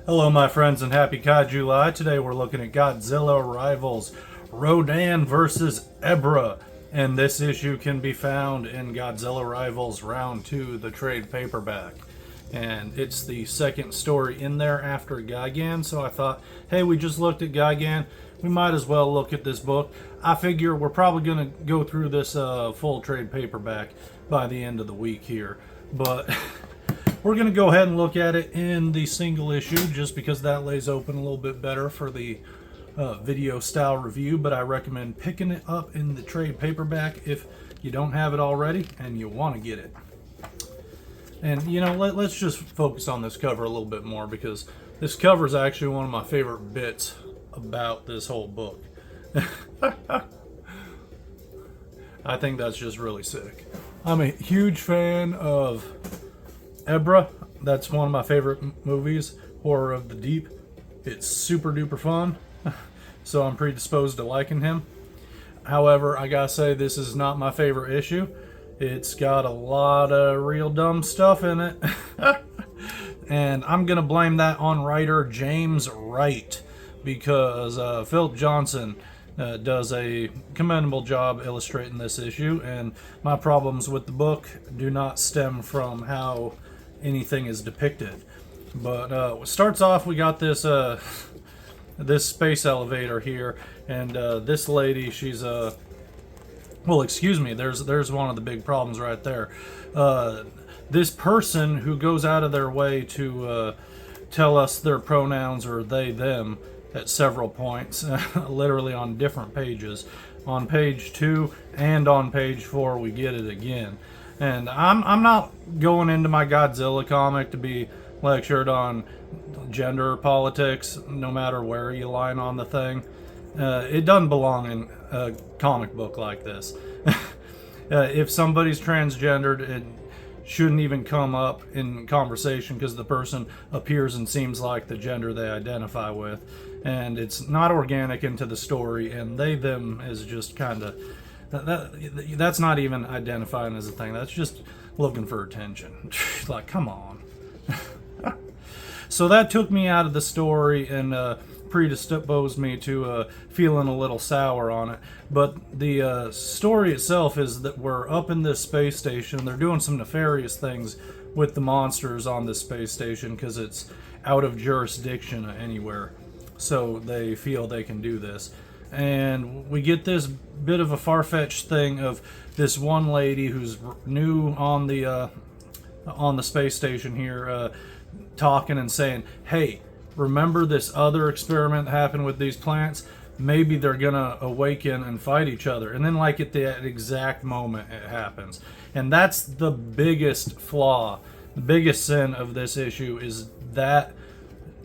Hello, my friends, and happy Kaiju. Today we're looking at Godzilla Rivals, Rodan vs. Ebirah, and this issue can be found in Godzilla Rivals Round 2, the trade paperback. And it's the second story in there after Gigan, so I thought, hey, we just looked at Gigan, we might as well look at this book. I figure we're probably going to go through this full trade paperback by the end of the week here, but... We're going to go ahead and look at it in the single issue just because that lays open a little bit better for the video style review, but I recommend picking it up in the trade paperback if you don't have it already and you want to get it. And you know, let's just focus on this cover a little bit more because this cover is actually one of my favorite bits about this whole book. I think that's just really sick. I'm a huge fan of Ebirah. That's one of my favorite movies, Horror of the Deep. It's super duper fun, so I'm predisposed to liking him. However, I gotta say, this is not my favorite issue. It's got a lot of real dumb stuff in it. And I'm gonna blame that on writer James Wright, because Phillip Johnson does a commendable job illustrating this issue, and my problems with the book do not stem from how anything is depicted. But it starts off, we got this this space elevator here, and this lady, she's well, excuse me, there's one of the big problems right there. This person who goes out of their way to tell us their pronouns or they them at several points, literally on different pages. On page 2 and on page 4 we get it again. And I'm not going into my Godzilla comic to be lectured on gender politics, no matter where you line on the thing. It doesn't belong in a comic book like this. If somebody's transgendered, it shouldn't even come up in conversation because the person appears and seems like the gender they identify with. And it's not organic into the story, and they, them is just kind of... That's not even identifying as a thing. That's just looking for attention. Like, come on. So that took me out of the story and predisposed me to feeling a little sour on it. But the story itself is that we're up in this space station. They're doing some nefarious things with the monsters on this space station because it's out of jurisdiction anywhere. So they feel they can do this. And we get this bit of a far-fetched thing of this one lady who's new on the space station here, talking and saying, hey, remember this other experiment that happened with these plants? Maybe they're gonna awaken and fight each other. And then, like, at that exact moment it happens. And that's the biggest flaw, the biggest sin of this issue, is that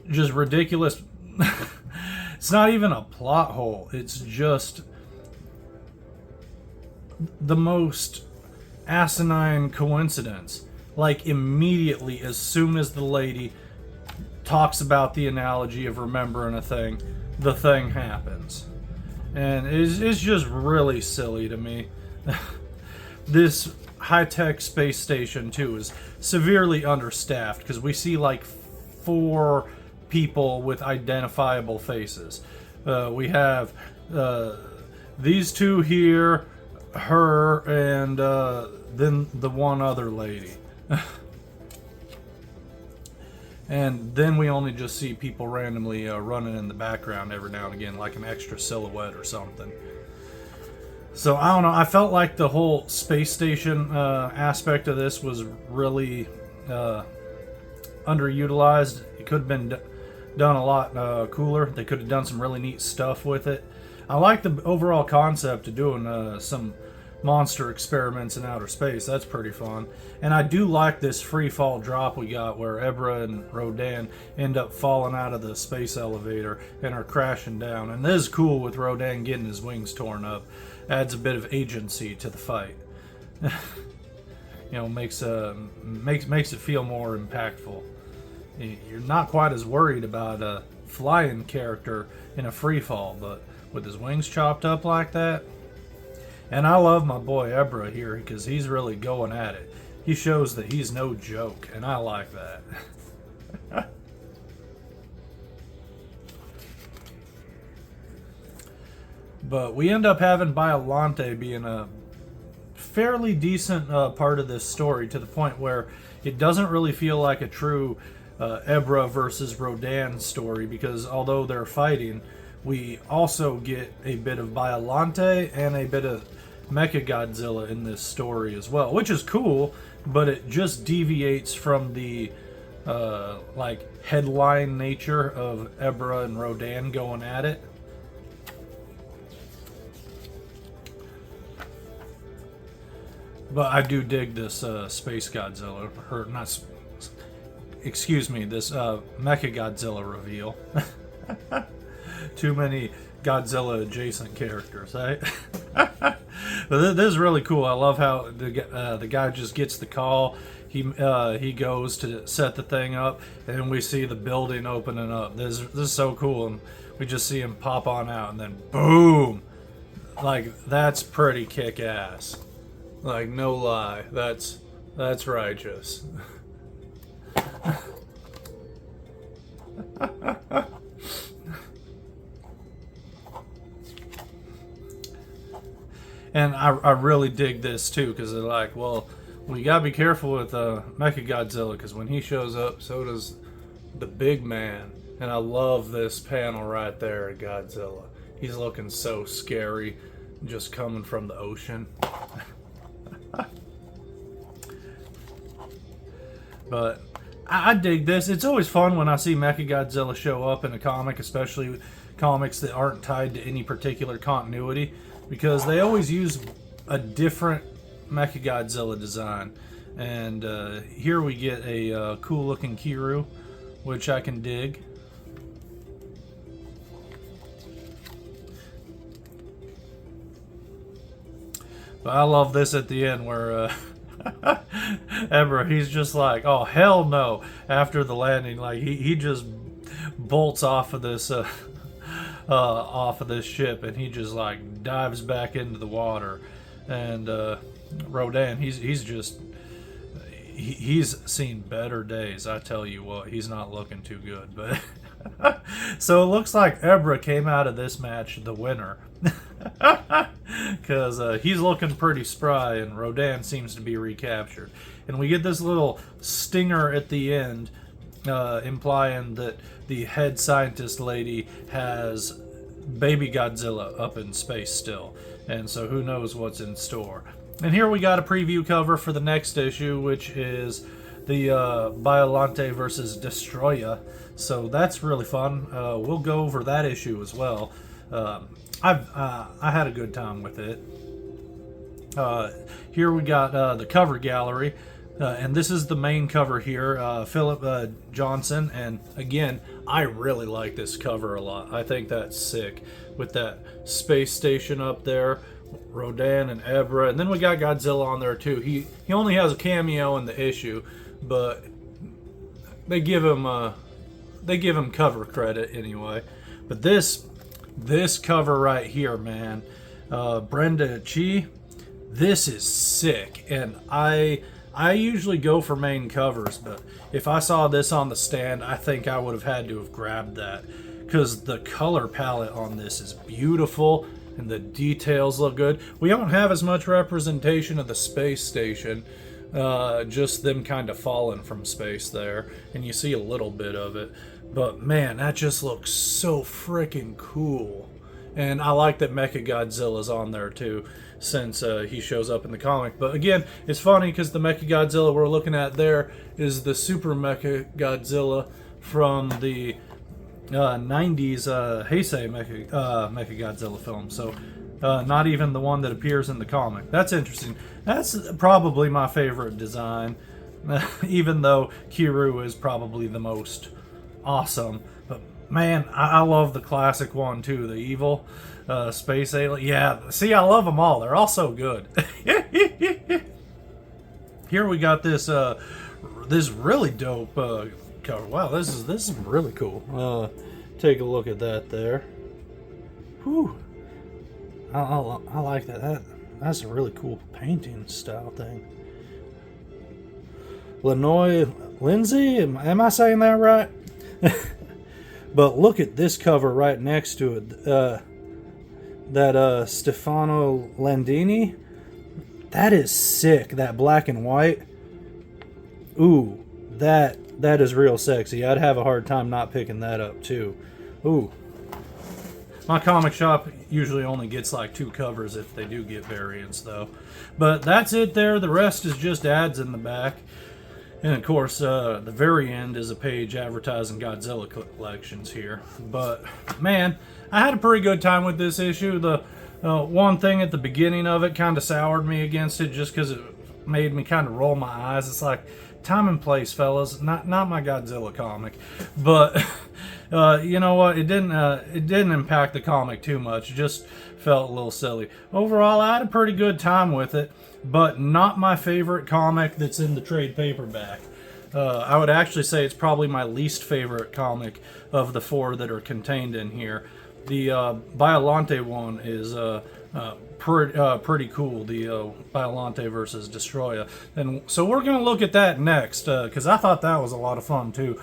just ridiculous. It's not even a plot hole. It's just the most asinine coincidence. Like, immediately, as soon as the lady talks about the analogy of remembering a thing, the thing happens. And it's just really silly to me. This high-tech space station, too, is severely understaffed because we see like 4 people with identifiable faces. We have these 2 here, her, and then the one other lady. And then we only just see people randomly running in the background every now and again, like an extra silhouette or something. So I don't know, I felt like the whole space station aspect of this was really underutilized. It could have been done a lot cooler. They could have done some really neat stuff with it. I like the overall concept of doing some monster experiments in outer space. That's pretty fun. And I do like this free fall drop we got where Ebirah and Rodan end up falling out of the space elevator and are crashing down. And this is cool with Rodan getting his wings torn up. Adds a bit of agency to the fight. You know, makes it feel more impactful. You're not quite as worried about a flying character in a free fall, but with his wings chopped up like that. And I love my boy Ebirah here because he's really going at it. He shows that he's no joke, and I like that. But we end up having Biollante being a fairly decent part of this story, to the point where it doesn't really feel like a true Ebirah versus Rodan story, because although they're fighting, we also get a bit of Biollante and a bit of Mechagodzilla in this story as well, which is cool, but it just deviates from the like headline nature of Ebirah and Rodan going at it. But I do dig this Space Godzilla, or not, excuse me, this Mechagodzilla reveal. Too many Godzilla adjacent characters, right? But this is really cool. I love how the guy just gets the call. He goes to set the thing up, and we see the building opening up. This is so cool, and we just see him pop on out, and then boom! Like, that's pretty kick-ass. Like, no lie, that's righteous. And I really dig this too, because they're like, well, we gotta be careful with Mechagodzilla, because when he shows up, so does the big man. And I love this panel right there of Godzilla. He's looking so scary, just coming from the ocean. But I dig this. It's always fun when I see Mechagodzilla show up in a comic, especially comics that aren't tied to any particular continuity, because they always use a different Mechagodzilla design. And here we get a cool looking Kiryu, which I can dig. But I love this at the end where Ebirah, he's just like, oh hell no, after the landing. Like he just bolts off of this ship, and he just like dives back into the water. And Rodan, he's seen better days, I tell you what. He's not looking too good. But so it looks like Ebirah came out of this match the winner, because he's looking pretty spry, and Rodan seems to be recaptured. And we get this little stinger at the end, implying that the head scientist lady has baby Godzilla up in space still, and so who knows what's in store. And here we got a preview cover for the next issue, which is the Biollante versus Destroya. So that's really fun. We'll go over that issue as well. I had a good time with it. Here we got the cover gallery, and this is the main cover here, Phillip Johnson. And again, I really like this cover a lot. I think that's sick, with that space station up there, Rodan and Ebirah, and then we got Godzilla on there too. He only has a cameo in the issue, but they give him cover credit anyway. But this cover right here, man, Brenda Chi, this is sick. And I usually go for main covers, but if I saw this on the stand, I think I would have had to have grabbed that, because the color palette on this is beautiful and the details look good. We don't have as much representation of the space station, just them kind of falling from space there, and you see a little bit of it. But man, that just looks so freaking cool. And I like that Mechagodzilla's on there too, since he shows up in the comic. But again, it's funny because the Mechagodzilla we're looking at there is the Super Mechagodzilla from the 90s Heisei Mechagodzilla film. So not even the one that appears in the comic. That's interesting. That's probably my favorite design, even though Kiryu is probably the most awesome. But man, I love the classic one too, the evil space alien. Yeah, see, I love them all. They're all so good. Here we got this really dope cover. Wow, this is really cool. Take a look at that there. Whew. I like that. That's a really cool painting style thing. Lindsay, am I saying that right? But look at this cover right next to it. that Stefano Landini. That is sick. That black and white. Ooh, that is real sexy. I'd have a hard time not picking that up too. Ooh. My comic shop usually only gets like 2 covers if they do get variants though. But that's it there. The rest is just ads in the back. And of course, the very end is a page advertising Godzilla collections here. But man, I had a pretty good time with this issue. The one thing at the beginning of it kind of soured me against it just because it made me kind of roll my eyes. It's like, time and place, fellas. Not my Godzilla comic, but you know what? It didn't impact the comic too much. It just felt a little silly. Overall, I had a pretty good time with it, but not my favorite comic that's in the trade paperback. I would actually say it's probably my least favorite comic of the 4 that are contained in here. The Biollante one is pretty cool, the Biollante versus Destroya. And so we're going to look at that next, because I thought that was a lot of fun too.